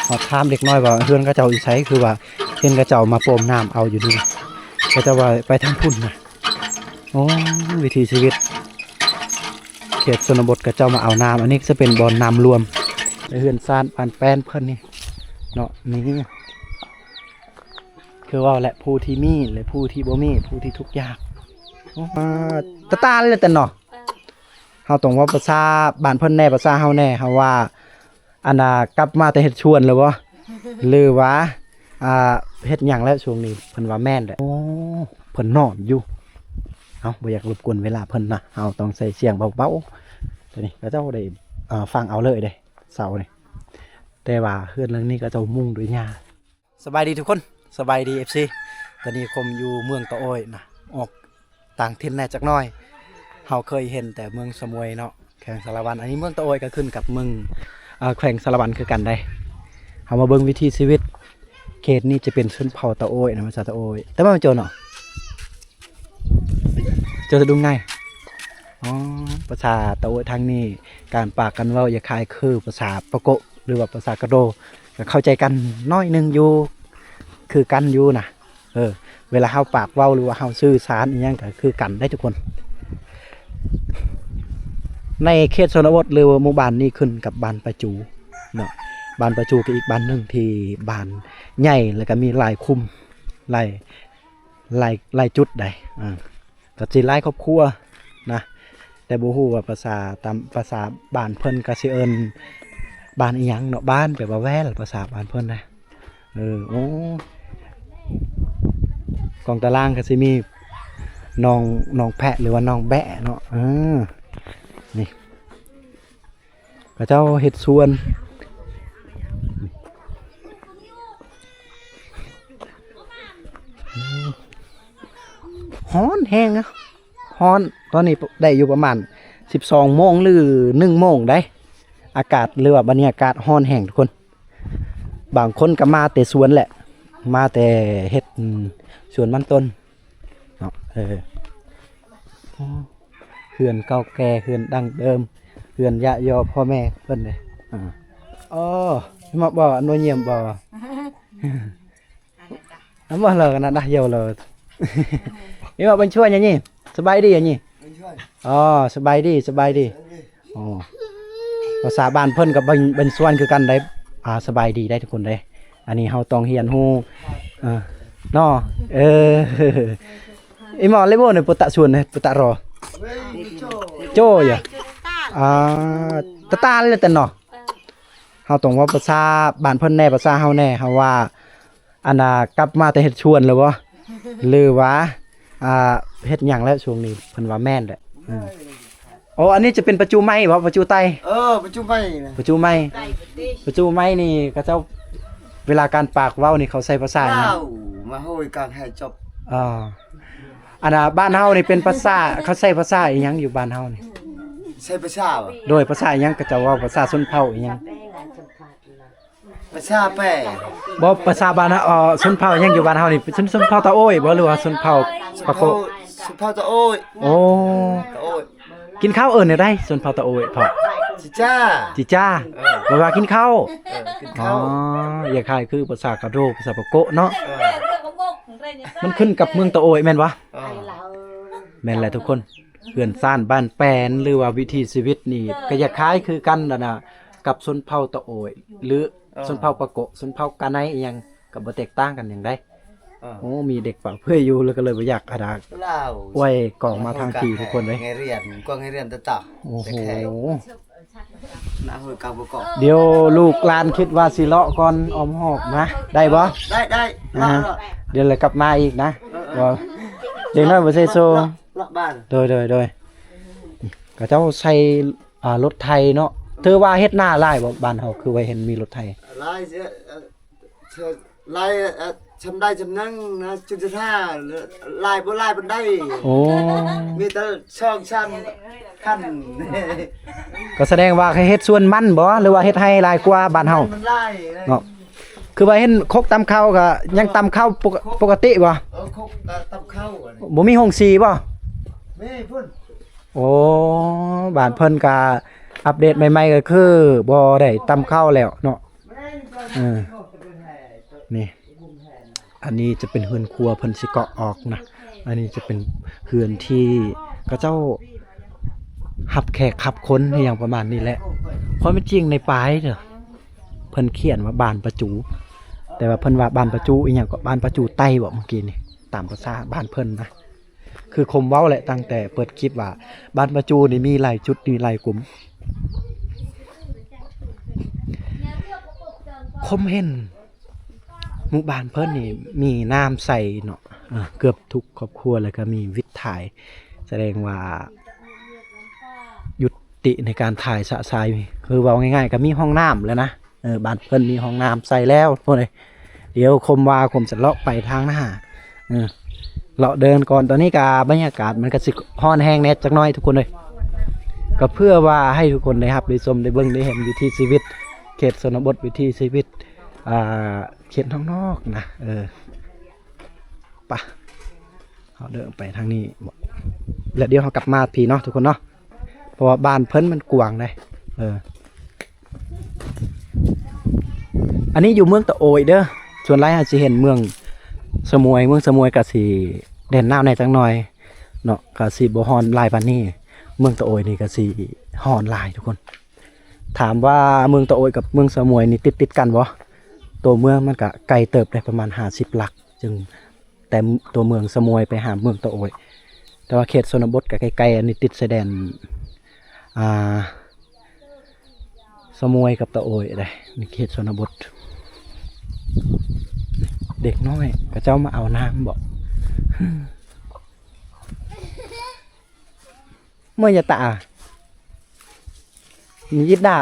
ขอถามเด็กน้อยว่าเพื่อนกระเจ้าอีไสคือว่าเห็นกระเจ้ามาโปมน้ำเอาอยู่นี่ก็จะว่าไปทางพุ่นนะโอ้วิถีชีวิตเขตชนบทกระเจ้ามาเอาน้ำอันนี้จะเป็นบ่อน้ำรวมในเฮือนซ่านปานแป้นเพิ่นนี่เนาะนี่คือว่าแหละผู้ที่มีและผู้ที่บ่มีผู้ที่ทุกข์ยากตาเลยแต่เนาะเฮาต้องว่าภาษาบ้านเพิ่นแน่ภาษาเฮาแน่เฮาว่าอันน่ะกลับมาแต่เฮ็ดชวนแล้วบ่หรือว่าเฮ็ดหยังแล้วช่วงนี้เพิ่นว่าแม่นแหละโอ้เพิ่นนอนอยู่เอ้าบ่อยากรบกวนเวลาเพิ่นนะเฮาต้องใส่เสียงเบาๆตัวนี้ก็เจ้าได้ฟังเอาเลยเด้เสานี่แต่ว่าเฮือนหลังนี้ก็เจ้ามุ่งด้วยหญ้าสบายดีทุกคนสบายดี FC ตอนนี้ผมอยู่เมืองตะโอยนะออกต่างถิ่นแน่จักหน่อยเฮาเคยเห็นแต่เมืองสมวยเนาะแขวงสารวันอันนี้เมืองตะโอยก็ขึ้นกับเมืองแขวงสารวันคือกันได้เฮามาเบิ่งวิถีชีวิตเขตนี้จะเป็นชนเผ่าตะโอยนะภาษาตะโอยแต่ว่ามันเจอเนาะเจอจะดูง่ายอ๋อภาษาตะโอยทางนี้การปากกันเว้าอย่าคล้ายคือภาษาปะโกะหรือว่าภาษากระโดก็เข้าใจกันน้อยนึงอยู่คือกันอยู่นะเวลาเฮาปากเว้าหรือว่าเฮาสื่อสารอีหยังก็คือกันได้ทุกคนในเขตชนบทหรือหมู่บ้านนี้ขึ้นกับบ้านประจูเนาะบ้านประจูก็อีกบ้านหนึ่งที่บ้านใหญ่แล้วก็มีหลายคุมหลายจุดได้ก็สิหลายครอบครัวนะแต่บ่ฮู้ว่าภาษาตามภาษาบ้านเพิ่นก็สิเอิ้นบ้านอีหยังเนาะบ้านแปลว่าแว่นภาษาบ้านเพิ่นนะโอ้กองตารางก็สิมีน้องแพะหรือว่าน้องแบะเนาะนี่ก็เจ้าเห็ดสวนฮ้อนแห้งนะฮ้อนตอนนี้ได้อยู่ประมาณ12 โมงหรือ1 โมงได้อากาศหรือว่าบรรยากาศฮ้อนแห้งทุกคนบางคนก็มาแต่สวนแหละมาแต่เห็ดสวนมันต้นเนาะเฮือนเก่าแก่เฮือนดั้งเดิมเฮือนยะยอพ่อแม่เพิ่นเลยมาบ่อนวยเยี่ยมบ่น้ำบ่เลยกันนะได้เยอะเลยนี่มาเป็นช่วยยังนี่สบายดียังนี่สบายดีภาษาบ้านเพิ่นกับเป็นส่วนคือกันได้สบายดีได้ทุกคนได้อันนี้เฮาต้องเฮียนฮู้เนาะไอหมอเลยบ่เนี่ยปุตตะส่วนเนี่ยปุตตะรอโจ้ยตาเลยแต่เนาะเฮาต้องว่าภาษาบ้านเพิ่นแน่ภาษาเฮาแน่เฮาว่าอันน่ะกลับมาแต่เฮ็ดชวนแล้วบ่หรือว่าเฮ็ดหยังแล้วช่วงนี้เพิ่นว่าแม่นแหละอันนี้จะเป็นประจูไม้บ่ประจูไตประจูไม้นะประจูไม้นี่ก็เจ้าเวลาการปากเว้านี่เขาใช้ภาษาหยังมาโหยกลางให้จบอันน่ะบ้านเฮานี่เป็นภาษาเขาใช้ภาษาอีหยังอยู่บ้านเฮานี่ใช้ภาษาโดยภาษาอีหยังก็จะว่าภาษาชนเผ่าอีหยังภาษาแปะบ่ภาษาบ้านชนเผ่าอีหยังอยู่บ้านเฮานี่ชนเผ่าตะโอ้ยบ่หรือว่าชนเผ่าปะโกชนเผ่าตะโอ้ยตะโอ้ยกินข้าวได้ชนเผ่าตะโอ้ยเพาะจิจ้าบ่ว่ากินข้าวอย่าคล้ายคือภาษากะโดภาษาปะโกเนาะมันขึ้นกับเมืองตะโอยแม่นวะแม่นแหละทุกคนเพื่อนซ่านบ้านแปนหรือว่าวิถีชีวิตนี่ก็อย่าคล้ายคือกันนะกับชนเผ่าตะโอยหรือชนเผ่าปะโกชนเผ่ากะไนอีหยังก็บ่แตกต่างกันอย่างใดมีเด็กฝากเพื่ออยู่แล้วก็เลยบ่อยากไว้กล่องมาทางทีทุกคนเลยไงเรียนกว่าไงเรียนตะโอ้โหน้าโหยกลางบ่กอกเดี๋ยวลูกหลานคิดว่าสิเลาะก่อนออมหอกนะได้บ่ได้เดี๋ยวเลยกลับมาอีกนะเด็กน้อยบ่ใส่โซ่บ้านโดยก็เจ้าใส่รถไทยเนาะเธอว่าเฮ็ดหน้าลายบ่บ้านเฮาคือไว้เห็นมีรถไทยลายลายชำได้ชำนั่งนะจุดท่าลายบ่ลายมันได้มีแต่ช่องชั้นขั้นก็แสดงว่าเฮ็ดส่วนมันบ่หรือว่าเฮ็ดให้ลายกว่าบ้านเฮาเนาะคือว่าเห็นคกตำข้าวก็ยังตำข้าวปกติบ่คกตำข้าวบ่มีห้องสีบ่มีพุ่นบ้านเพิ่นก็อัปเดตใหม่ๆก็คือบ่ได้ตำข้าวแล้วเนาะ นี่อันนี้จะเป็นเฮือนครัวเพิ่นสิเกาะออกนะอันนี้จะเป็นเฮือนที่ก็เจ้าหับแขกขับคนอย่างประมาณนี้แหละความเป็นจริงในป้ายเด้อเพิ่นเขียนว่าบ้านประจูแต่ว่าเพิ่นว่าบ้านประจูอีหยังก็บ้านประจูใต้บ่เมื่อกี้นี่ตามภาษาบ้านเพิ่นนะคือคมเว้าแหละตั้งแต่เปิดคลิปว่าบ้านประจูนี่มีหลายจุดมีหลายกลุ่มคมเห็นหมู่บ้านเพิ่นนี่มีน้ำใส่เนาะเกือบทุกครอบครัวแล้วก็มีวิทย์ถ่ายแสดงว่ายุติในการถ่ายสะทรายคือเว้าง่ายๆก็มีห้องน้ำแล้วนะบ้านเพิ่นมีห้องน้ำใส่แล้วพวกนี้เดี๋ยวคมจะเลาะไปทางหน้าเลาะเดินก่อนตอนนี้ก็บรรยากาศมันก็สิฮ้อนแห้งแน่จักหน่อยทุกคนเลยก็เพื่อว่าให้ทุกคนได้รับได้ชมได้เบิ่งได้เห็นวิถีชีวิตเขตชนบทวิถีชีวิตเขตนอกๆนะปะเขาเดินไปทางนี้แล้วเดี๋ยวเขากลับมาพี่เนาะทุกคนเนาะเพราะว่าบ้านเพิ่นมันกว้างเลยอันนี้อยู่เมืองตะโอยเด้อส่วนไรอาจจะเห็นเมืองสมุยกับสีเด่นหน้าในจังหน่อยเนาะกับสีบ่ฮอนลายปานนี้เมืองตะโอยนี่กับสีฮอนลายทุกคนถามว่าเมืองตะโอยกับเมืองสมุยนี่ติดกันบ่ตัวเมืองมันก็ไกลเติบได้ประมาณ50 ลักจึงแต่ตัวเมืองสมุยไปหาเมืองตะโอยแต่ว่าเขตชนบทก็ไกลๆอันนี้ติดชายแดนสมุยกับตะโอยได้นี่เขตชนบทเด็กน้อยก็เจ้ามาเอาน้ำบอกเมื่อจะตายิดเด้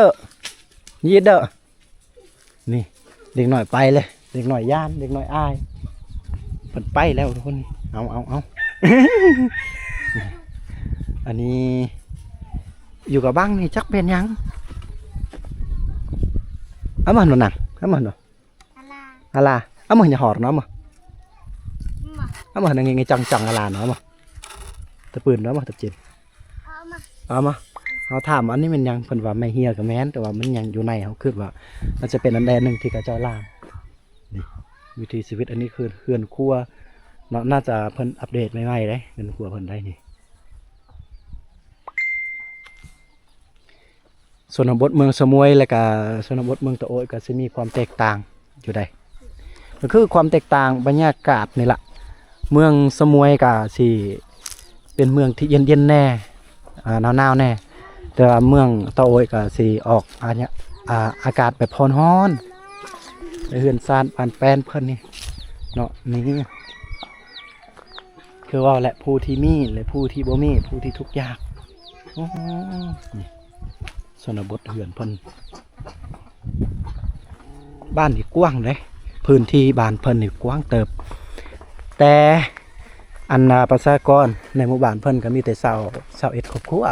อนี่เด็กหน่อยไปเลยเด็กหน่อยย่านเด็กหน่อยอายเพิ่นไปแล้วทุกคนเอา อันนี้อยู่กับบ้างนี่จักเป็นยังเอามาหน่อยเอามาหน่อยอะไรเอามาอย่าหอดเนาะมาเอามาไงจังอะไรเนาะมาตะปืนเนาะมาตะจินเอามาเขาถามอันนี้มันยังเพิ่นว่าไม่เฮียกับแม่นแต่ว่ามันยังอยู่ในเขาคิดว่ามันจะเป็นอันใดหนึ่งที่กระเจ้าล่างนี่วิธีชีวิตอันนี้คือเฮือนครัวเนาะน่าจะเพิ่นอัปเดตใหม่ๆเลยเฮือนครัวเพิ่นได้นี่ชนบทเมืองสมุยและก็ชนบทเมืองตะโอยก็จะมีความแตกต่างอยู่ได้ก็คือความแตกต่างบรรยากาศนี่แหละเมืองสมุยก็สิเป็นเมืองที่เย็นๆแน่หนาวๆแน่แต่ว่าเมืองตะโอยก็สิออกอากาศแบบร้อนๆเฮือนซานปานแป้นเพิ่นนี่เนาะนี่คือว่าแหละผู้ที่มีและผู้ที่บ่มีผู้ที่ทุกข์ยากนี่ชนบทเฮือนเพิ่นบ้านนี่กว้างเลยพื้นที่บ้านเพิ่นนี่กว้างเติบแต่อันประชากรในหมู่บ้านเพิ่นก็มีแต่21ครอบครัว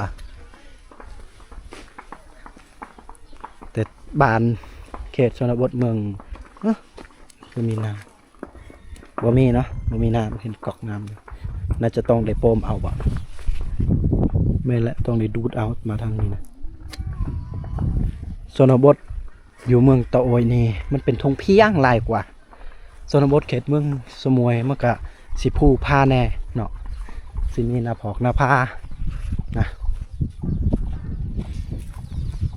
แต่บ้านเขตชนบทเมืองบ่มีน้ำบ่มีเนาะบ่มีน้ำเห็นก๊อกน้ำน่าจะต้องได้โปมเอาบ่ไม่ละต้องได้ดูดเอามาทางนี้นะชนบทอยู่เมืองตะโอยนี่มันเป็นทงเพียงหลายกว่าชนบทเขตเมืองสมุยมันก็สิภูพาแน่เนาะสิมีหน้าผอกหน้าผานะ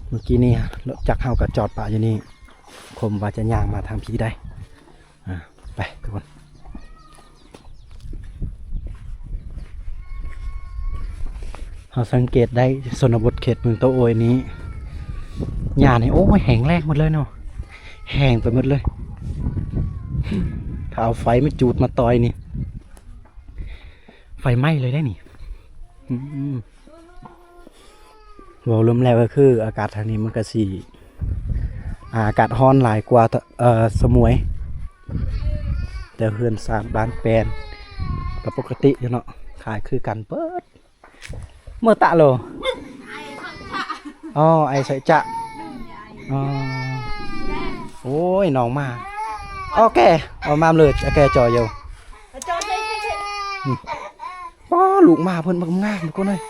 เมื่อกี้นี่รถจักรเฮากับจอดป่าอยู่นี่คมว่าจะย่างมาทางพีได้ไปทุกคนเราสังเกตได้ชนบทเขตเมืองตะโอยนี้หญ้านี่โอ้ยแห้งแล้งหมดเลยเนาะแห้งไปหมดเลยถ้าเอาไฟมาจูดมาต่อยนี่ไฟไหม้เลยได้นี่บอกรวมแล้วก็คืออากาศทางนี้มันก็สีอากาศร้อนหลายกว่าสมุยแต่เฮือนสร้างบ้านแปลนกับปกติเนาะขายคือกันเปิดเมื่อตะโลอ๋อไอใส่จะอ๋อโอ้ยน้องมาโอเคเอามาเลยโอเคจอยอยู่ป้อลูกมาเพิ่นบังงามทุกคนเลย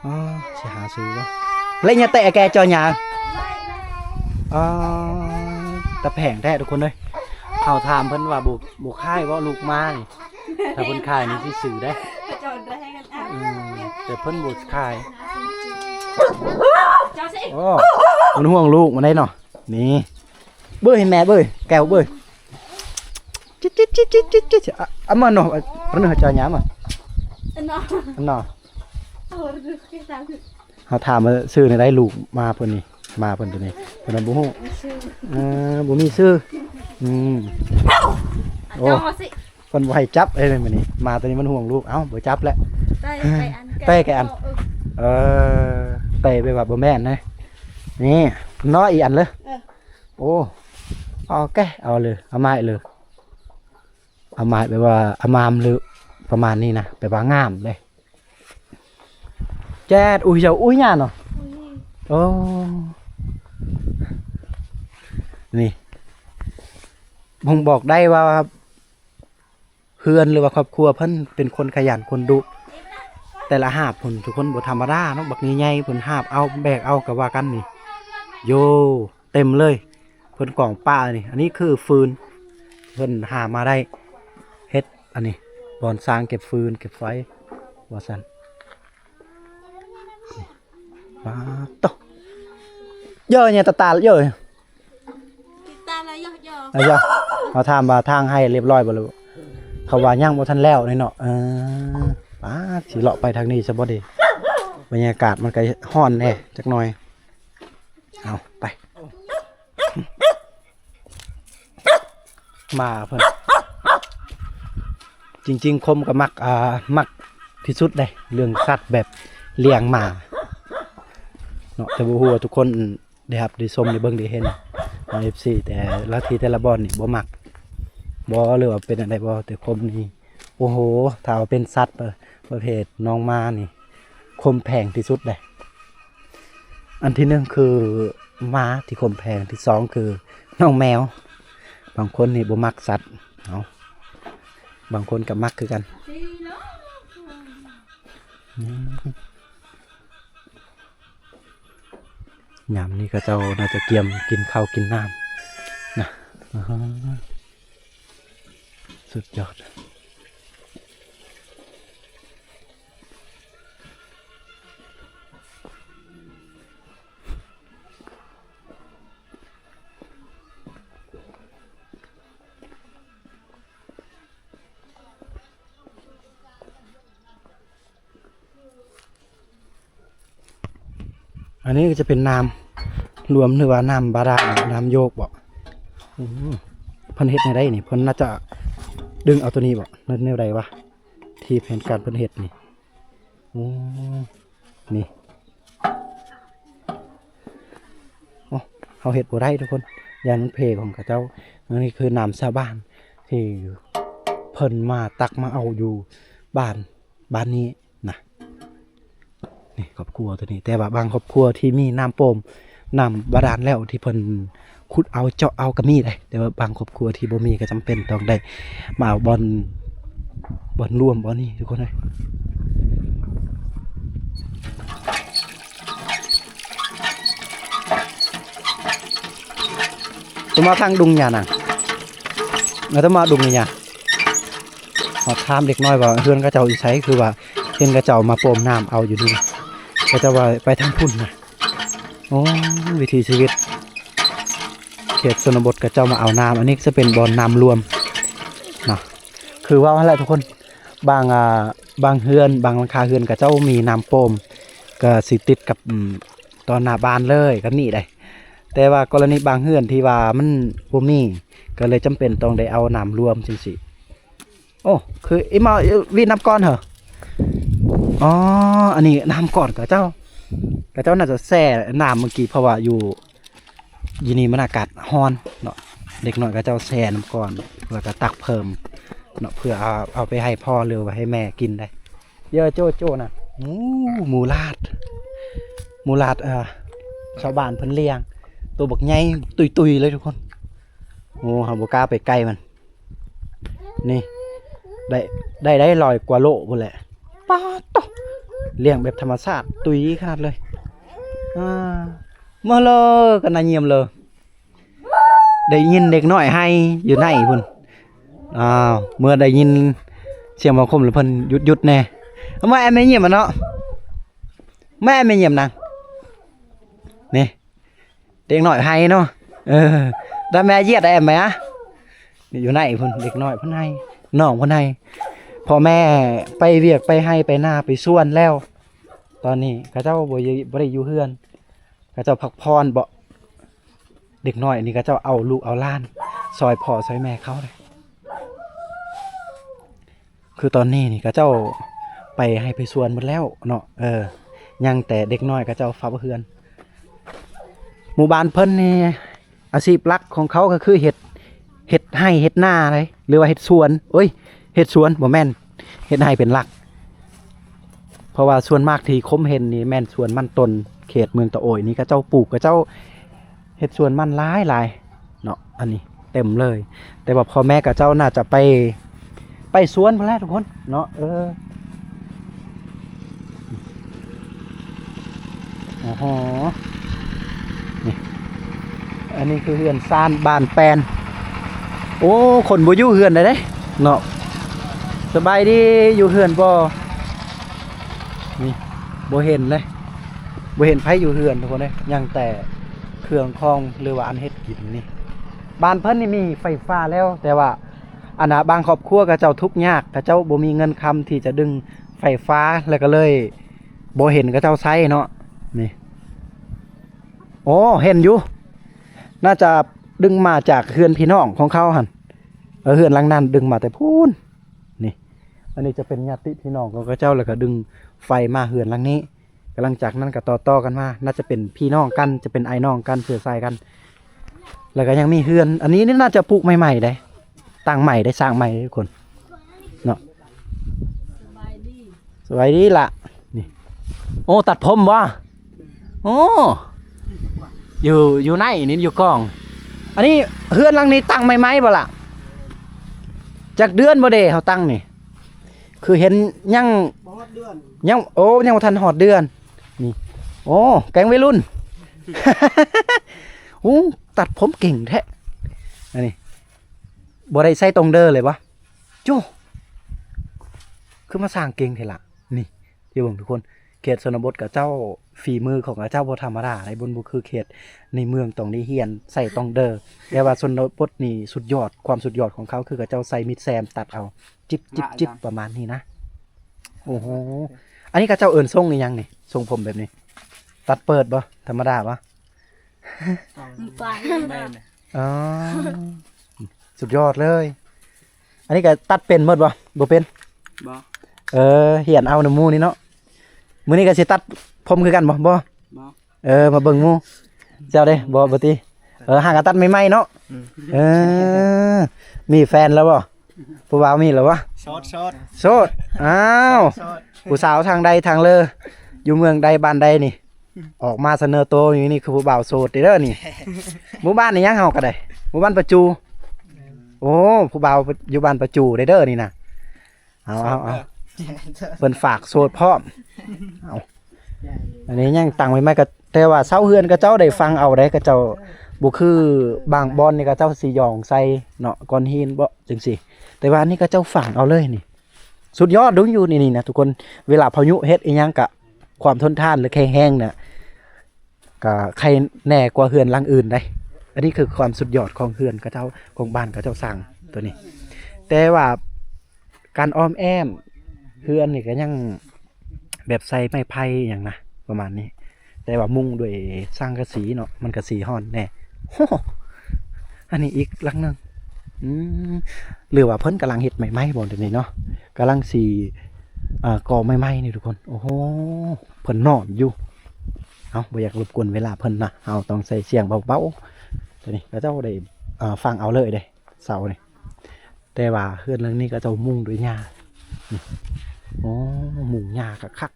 อ๋อสิหาซื้อวะเล่นยาเตะแกจอยหยา อ่าตะแผงแท้ทุกคนเลยเขาถามเพิ่นว่าบุค่ายว่าลูกมานี่ถ้าเพิ่นขายนี่สิซื้อได้ จอดได้กันอ่ะ แต่เพิ่นบ่ขาย เจ้าสิ โอ้มันห่วงลูกมันได้เนาะนี่เบ้ยให้แม่เบ้ยแก้วเบ้ยจิ๊ดจิ๊ดจิ๊ดจิ๊ดจิ๊ดจิ๊ดอ่ะมันเนาะเพิ่นหาจอหยามอ่ะ อันเนาะ อันเนาะ เอาดูแค่ตาม เขาถามว่าซื้อในได้ลูกมาเพิ่นนี่มาเพิ่นตัวนี้เพิ่นบ่ฮู้บ่มีซื้อโอ้ เจ้ามาสิ เพิ่นบ่ให้จับไอ้นี่มื้อนี้มาตัวนี้มันห่วงลูกเอ้าบ่จับแล้ว ได้ไปอัน เต้แกอัน เตะไปแบบบ่แม่นนะนี่น้อยอีกอันเลยโอ้เอาแกเอาเลยเอาไม้เลยเอาไม้ไปว่าเอามามหรือประมาณนี้นะไปว่างามเลยแจ๊ดอุ้ยเจ้าอุ้ยย่าเนาะโอ้นี่ผมบอกได้ว่าเพื่อนหรือว่าครอบครัวเพิ่นเป็นคนขยันคนดุแต่ละหาบผลทุกคนบ่ธรรมดาเนาะบักนี้ใหญ่เพิ่นหาบเอาแบกเอากับว่ากันนี่โยเต็มเลยเพิ่นกล่องป้านี่อันนี้คือฟืนเพิ่นหามาได้เฮ็ดอันนี้บอนสร้างเก็บฟืนเก็บไฟว่าซั่นว้าโตเยอะเนี่ยตาเยอะ ตาอะไรย่อย่อ เอาจ้ะมาถามว่าทางให้เรียบร้อยบ่ล่ะเขาว่ายังบ่ทันแล้วนี่เนาะป้าสิเลาะไปทางนี้ซะบ่ดีบรรยากาศมันก็ร้อนแน่จักหน่อยเอาไปมาเพิ่นจริงๆคมก็มักที่สุดเลยเรื่องสัตว์แบบเลี้ยงหมาเนาะแต่บ่ฮู้ว่าทุกคนได้รับได้ชมได้เบิ่งได้เห็นใน FC แต่ละทีแต่ละบอนนี่บ่มักบ่หรือว่าเป็นอะไรบ่แต่คมนี่โอ้โหถ้าว่าเป็นสัตว์ประเภทน้องมานี่คมแพงที่สุดเลยอันที่หนึ่งคือม้าที่คมแพงที่สองคือน้องแมวบางคนนี่บ่มักสัตว์เอาบางคนก็มักคือกันยามนี้ก็เจ้าน่าจะเกียมกินข้าวกินน้ำนะสุดยอดอันนี้ก็จะเป็นน้ำรวมหรือว่าน้ำบาดาลน้ำโยกบ่เพิ่นเฮ็ดในได้นี่เพิ่นน่าจะดึงเอาตัวนี้บ่นั่นแนวใดวะที่แผนการเพิ่นเฮ็ดนี่นี่โอ้เฮาเฮ็ดบ่ได้ทุกคนอย่างนั้นเพของเขาเจ้าอันนี้คือน้ำชาวบ้านที่เพิ่นมาตักมาเอาอยู่บ้านนี้นะนี่ครอบครัวตัวนี้แต่ว่าบางครอบครัวที่มีน้ำโป่มน้ำบาดาลแล้วที่เพิ่นขุดเอาเจาะเอาก็มีได้แต่ว่าบางครอบครัวที่บ่มีก็จำเป็นต้องได้มาเอาบอนรวมบอนนี่ทุกคนเลยตัวมาทางดุงหญ้าน่ะแล้วตัวมาดุงนี่หญ้าขอถามเด็กน้อยว่าเฮือนกระเจ้าอีไสคือว่าเห็นกระเจ้ามาโป่มน้ำเอาอยู่นี่ก็จะว่าไปทางพุ่นนะโอ้วิถีชีวิตเขตชนบทกับเจ้ามาเอาน้ำอันนี้จะเป็นบ่อน้ำรวมเนาะคือว่าอะไรทุกคนบางเฮือนบางหลังคาเฮือนกับเจ้ามีน้ำโป่มก็สิติดกับตอนหน้าบ้านเลยก็นี่ได้แต่ว่ากรณีบางเฮือนที่ว่ามันบ่มีก็เลยจำเป็นต้องได้เอาน้ำรวมจังสิโอ้คืออีมาวีน้ำก้อนเหรออ๋ออันนี้น้ำก่อนกับเจ้าน่าจะแช่น้ำเมื่อกี้เพราะว่าอยู่นี่มันอากาศร้อนเนาะเด็กน้อยกับเจ้าแช่น้ำก่อนแล้วก็ตักเพิ่มเนาะเพื่อเอาไปให้พ่อหรือว่าให้แม่กินได้เยอะโจ้นะหมูลาดชาวบ้านเพิ่นเลี้ยงตัวบักใหญ่ตุยเลยทุกคนโอ้หาบ่กล้าไปใกล้มันนี่ได้100 กว่าโลพุ่นแหละป๊าดตกเลี้ยงแบบธรรมชาติตุยขนาดเลยมาเลยกันนาเยี่ยมเลย ได้ยินเด็กน้อยให้อยู่ไหนพุ่นอ้าวเมื่อได้ยินเสียงมาคมหรือเพิ่นหยุดแน่เอามาแอมไม่เงียบมันเนาะแม่ไม่เงียบนางนี่เด็กน้อยให้เนาะได้แม่เยียดได้แอมไหมอะนี่อยู่ไหนพุ่นเด็กน้อยเพิ่นให้น้องเพิ่นให้พ่อแม่ไปเวียกไปให้ไปหน้าไปส่วนแล้วตอนนี้เขาเจ้าบ่ได้อยู่เฮือนเขาเจ้าพักพรบ่เด็กน้อยนี่เขาเจ้าเอาลูกเอาหล้านซอยพ่อซอยแม่เขาเลยคือตอนนี้นี่เขาเจ้าไปให้ไปส่วนหมดแล้วเนาะยังแต่เด็กน้อยเขาเจ้าเฝ้าเฮือนหมู่บ้านเพิ่นนี่อาชีพหลักของเขาก็คือเฮ็ดให้เฮ็ดหน้าอะไรหรือว่าเฮ็ดสวนเฮ็ดสวนบ่แม่นเฮ็ดให้เป็นหลักเพราะว่าส่วนมากที่คมเห็นนี่แม่นสวนมันต้นเขตเมืองตะโอยนี่ก็เจ้าปลูกก็เจ้าเฮ็ดสวนมันหลายเนาะอันนี้เต็มเลยแต่ว่าพ่อแม่ก็เจ้าน่าจะไปสวนพุ่นแหละทุกคนเนาะโอ้โหนี่อันนี้คือเฮือนซ่านบ้านแปนโอ้คนบ่อยู่เฮือนได้เด้เนาะสบายดีอยู่เฮือนบ่นี่บ่เห็นเลยบ่เห็นไผอยู่เฮือนทุกคนเลยยังแต่เครื่องคองหรือว่าอันเฮ็ดกินนี่บ้านเพิ่นนี่มีไฟฟ้าแล้วแต่ว่าอันน่ะบางครอบครัวก็เจ้าทุกข์ยากก็เจ้าบ่มีเงินคำที่จะดึงไฟฟ้าแล้วก็เลยบ่เห็นก็เจ้าใช้เนาะนี่โอ้เห็นอยู่น่าจะดึงมาจากเฮือนพี่น้องของเขาหั่นเฮือนหลังนั้นดึงมาแต่พูนนี่อันนี้จะเป็นญาติพี่น้องของเขาเจ้าแล้วก็ดึงไฟมาเฮือนหลังนี้กำลังจากนั้นก็ต่อกันมาน่าจะเป็นพี่น้องกันจะเป็นไอ้น้องกันเผื่อใส่กันแล้วก็ยังมีเฮือนอันนี้นี่น่าจะปลูกใหม่ๆได้ตั้งใหม่ได้สร้างใหม่ทุกคนเนาะสบายดีล่ะนี่โอ้ตัดผมวะโอ้อยู่ไหนนี่อยู่กล้องอันนี้เฮือนหลังนี้ตั้งใหม่ๆบ่ล่ะจากเดือนบ่เด้เขาตั้งนี่คือเห็นยังโอ้ยังบ่ทันหอดเดือนนี่โอ้แก๊งวัยรุ่น โอ้ตัดผมเก่งแท้อันนี้บ่ได้ใส่ตรงเด้อเลยปะโจ้คือมาสร้างเก่งเถอะล่ะนี่เดี๋ยวทุกคนเขตชนบทกับเจ้าฝีมือของเจ้าบ่ธรรมดาในบนบุคือเขตในเมืองตรงนี้เฮียนใส่ตรงเด้อแต่ว่าชนบทนี่สุดยอดความสุดยอดของเขาคือกับเจ้าใส่มิดแซมตัดเอาจิบประมาณนี้นะโอ้โหอันนี้กับเจ้าเอิญทรงนี่ยังนี่ทรงผมแบบนี้ตัดเปิดบ่ธรรมดาปะอ๋อสุดยอดเลยอันนี้ก็ตัดเป็นหมดบ่เป็นบ่เหียนเอาน้ำมูนี่เนาะมื้อนี้ก็สิตัดผมคือกันบ่มาเบิ่งมูเจ้าเด้บ่ติหากันตัดใหม่ๆเนาะมีแฟนแล้วบ่ผู้บ่าวมีแล้ววะโสดอ้าวผู้สาวทางใดทางเลออยู่เมืองใดบ้านใดนี่ออกมาเสนอตัวอยู่นี่คือผู้บ่าวโสดเด้อนี่หมู่บ้านนี่ยังเฮาก็ได้หมู่บ้านประจูโอ้ผู้บ่าวอยู่บ้านประจูเด้อนี่น่ะเอาเพิ่นฝากโสดพร้อมเอาอันนี้ยังตั้งไว้ไหมก็แต่ว่าเซาเฮือนก็เจ้าได้ฟังเอาได้ก็เจ้าบ่คือบางบอนนี่ก็เจ้าสิหย่องใส่เนาะก้อนหินบ่จังซี่แต่ว่านี่ก็เจ้าฝังเอาเลยนี่สุดยอดดุอยู่นี่นะทุกคนเวลาพายุเฮ็ดอีหยังกะความทนทานหรือแข็งแรงเนี่ยก็ใครแน่กว่าเฮือนหลังอื่นได้อันนี้คือความสุดยอดของเฮือนก็เจ้าของบ้านก็เจ้าสร้างตัวนี้แต่ว่าการอ้อมแอมเฮือนนี่ก็ยังแบบใส่ไม้ไผ่อย่างนะประมาณนี้แต่ว่ามุงด้วยสร้างกระสีเนาะมันกระสีห่อนแน่อันนี้อีกหลังนึงหรือว่าเพิ่นกำลังเฮ็ดใหม่ๆบ่เดี๋ยวนี้เนาะกำลังสีก่อใหม่ๆนี่ทุกคนโอ้โหเพิ่นนอนอยู่เอาบ่อยากรบกวนเวลาเพิ่นนะเอาต้องใส่เสียงเบาๆตัวนี้ก็เจ้าได้ฟังเอาเลยเด้เสานี่แต่ว่าเฮือนหลังนี้ก็เจ้ามุงด้วยหญ้าโอ้มุงหญ้าคัก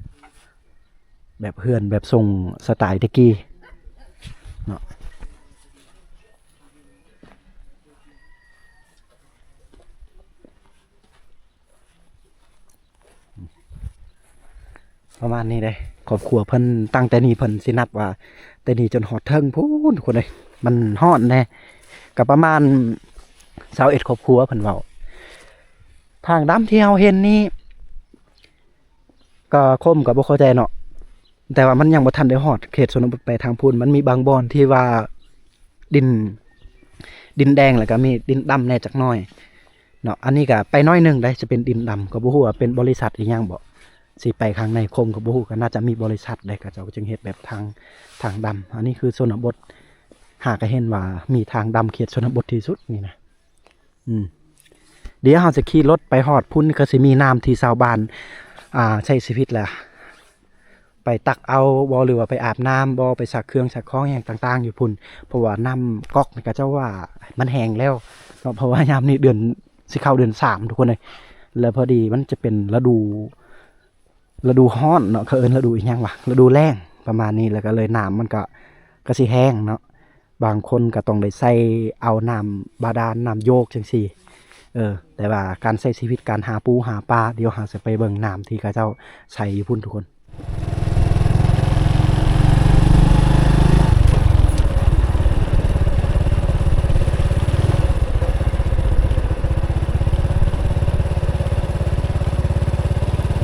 ๆแบบเฮือนแบบทรงสไตล์ตะกี้เนาะประมาณนี้เลยครอบครัวเพิ่นตั้งแต่นี้เพิ่นสินัดว่าแต่นี้จนหอดเทิงพูนทุกคนเลยมันฮ้อนแน่ ก็ประมาณ21ครอบครัวเพิ่นเว้าทางดำที่เฮาเห็นนี่ก็คมก็บ่เข้าใจเนาะแต่ว่ามันยังบ่ทันได้ฮอดเขตชนบทไปทางพูนมันมีบางบ่อนที่ว่าดินแดงแล้วก็มีดินดำแน่จักหน่อยเนาะอันนี้ก็ไปน้อยหนึงได้จะเป็นดินดำก็บ่ฮู้ว่าเป็นบริษัทอีหยังบ่สิไปข้างในคมก็บ่ฮู้ก็น่าจะมีบริษัทได้ก็เจ้าจึงเฮ็ดแบบทางดำอันนี้คือชนบทหาก็เห็นว่ามีทางดำเขตชนบทที่สุดนี่นะเดี๋ยวเราจะขี่รถไปฮอดพุ่นก็สิมีน้ำที่ชาวบ้านใช้ชีวิตแหละไปตักเอาบ่หรือว่าไปอาบน้ำบ่ไปซักเครื่องซักของอย่างต่างๆอยู่พุ่นเพราะว่าน้ำก๊อกนี่ก็เจ้าว่ามันแห้งแล้วเนาะเพราะว่ายามนี้เดือนสิเข้าเดือน3ทุกคนเลยแล้วพอดีมันจะเป็นฤดูร้อนเนาะเขาเอิ้นฤดูอีหยังวะฤดูแล้งประมาณนี้แล้วก็เลยน้ำมันก็สิแห้งเนาะบางคนก็ต้องได้ใส่เอาน้ำบาดาลน้ำโยกจังซี่แต่ว่าการใช้ชีวิตการหาปูหาปลาเดี๋ยวหาจะไปเบิ่งน้ำที่เขาเจ้าใช้อยู่พุ่นทุกคน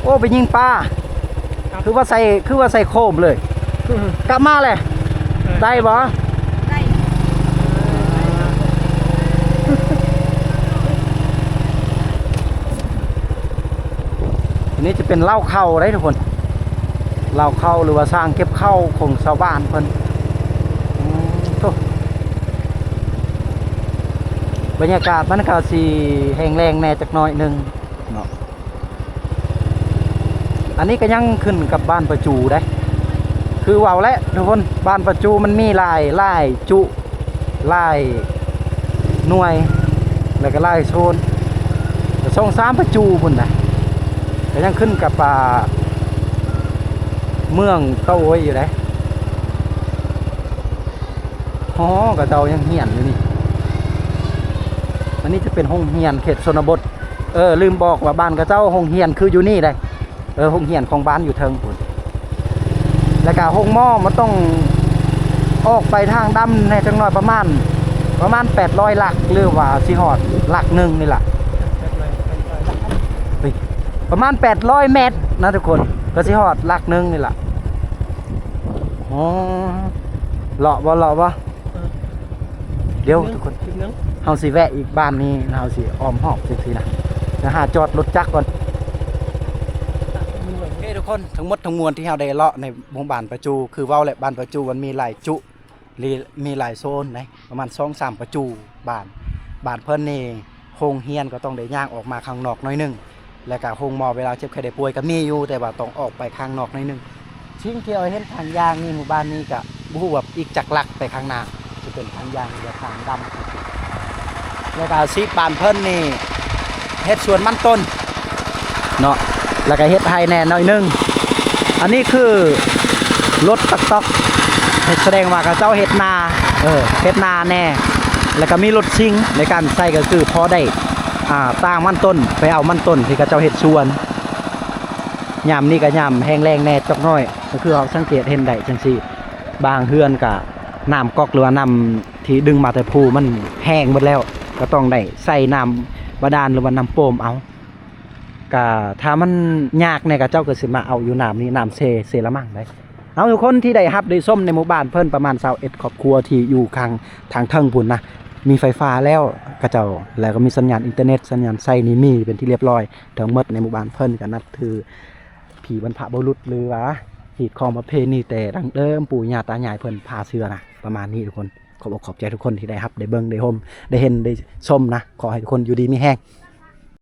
โอ้ไปยิงปลาคือว่าใส่โคมเลยกลับมาเลยได้บ่ ได้ อันนี้จะเป็นเหล้าเข้าได้ทุกคนเหล้าเข้าหรือว่าสร้างเก็บเข้าของชาวบ้านเพิ่นบรรยากาศมันก็สิแห้งแล้งแน่จักหน่อยนึงเนาะอันนี้ก็ยังขึ้นกับบ้านประจูได้คือว่าวแล้วทุกคนบ้านประจูมันมีหลายจุหลายหน่วยแล้วก็หลายโซนแต่2-3ประจูพุ่นน่ะก็ยังขึ้นกับเมืองเต้าโอยอยู่ได้อ๋อกับเตายังเหียนอยู่นี่อันนี้จะเป็นห้องเฮียนเขตชนบทลืมบอกว่าบ้านกับเจ้าห้องเฮียนคืออยู่นี่ได้ห้องเฮียนของบ้านอยู่เทิงพุ่นแล้วก็ห้องหม้อมันต้องออกไปทางดำในจังหวัดประมาณ800หลักหรือว่าสิฮอดหลักหนึ่งนี่แหละประมาณ800เมตรนะทุกคนก็สิฮอดหลักหนึ่งนี่แหละอ๋อเลาะบ่เดี๋ยวทุกคนเฮาสิแวะอีกบ้านนี้เฮาสิอ้อมหอบจังซี่นะจะหาจอดรถจักรก่อนโอเคทุกคนทั้งหมดทั้งมวลที่เฮาได้เลาะในหมู่บ้านประจูคือเว้าแหละบ้านประจูมันมีหลายจุมีหลายโซนนะประมาณ 2-3 ประจูบ้านเพิ่นนี่โรงเรียนก็ต้องได้ย่างออกมาข้างนอกหน่อยนึงแล้วก็โรงหมอเวลาเจ็บไข้ได้ป่วยก็มีอยู่แต่ว่าต้องออกไปข้างนอกหน่อยนึงสิ่งที่เราเห็นทางยางนี่หมู่บ้านนี้ก็บ่ฮู้ว่าอีกจักลักไปข้างหน้าจะเป็นทางยางหรือทางดำแล้วก็สิบ้านเพิ่นนี่เฮ็ดสวนมันต้นเนาะแล้วก็เฮ็ดไร่แน่หน่อยนึงอันนี้คือรถตักตอกแสดงว่าเจ้าเฮ็ดนาเฮ็ดนาแน่แล้วก็มีรถซิ่งในการใส่ก็คือพอได้ต่างมันต้นไปเอามันต้นที่เจ้าเฮ็ดสวนยามนี้ก็ยามแห้งแล้งแน่จักหน่อยก็คือเราสังเกตเห็นได้จังซี่บางเฮือนก็น้ำก๊อกหรือว่าน้ำที่ดึงมาแต่ภูมันแห้งหมดแล้วก็ต้องได้ใส่น้ำบาดาลหรือว่าน้ำโปมเอาก็ถ้ามันยากเนี่ยก็เจ้าก็สิมาเอาอยู่น้ำนี้น้ำเซละมั่งได้เอาทุกคนที่ได้รับได้ส้มในหมู่บ้านเพิ่นประมาณ21ครอบครัวที่อยู่ทางเทิงพุ่นนะมีไฟฟ้าแล้วก็เจ้าแล้วก็มีสัญญาณอินเทอร์เน็ตสัญญาณไฟนี่มีเป็นที่เรียบร้อยทั้งหมดในหมู่บ้านเพิ่นก็นับถือผีบรรพบุรุษหรือว่าหีดของประเพณีแต่ดั้งเดิมปู่ย่าตายายเพิ่นพาเชื่อนะประมาณนี้ทุกคนขอบอกขอบใจทุกคนที่ได้รับได้เบิ่งได้ชมได้เห็นได้ชมนะขอให้ทุกคนอยู่ดีมีแรง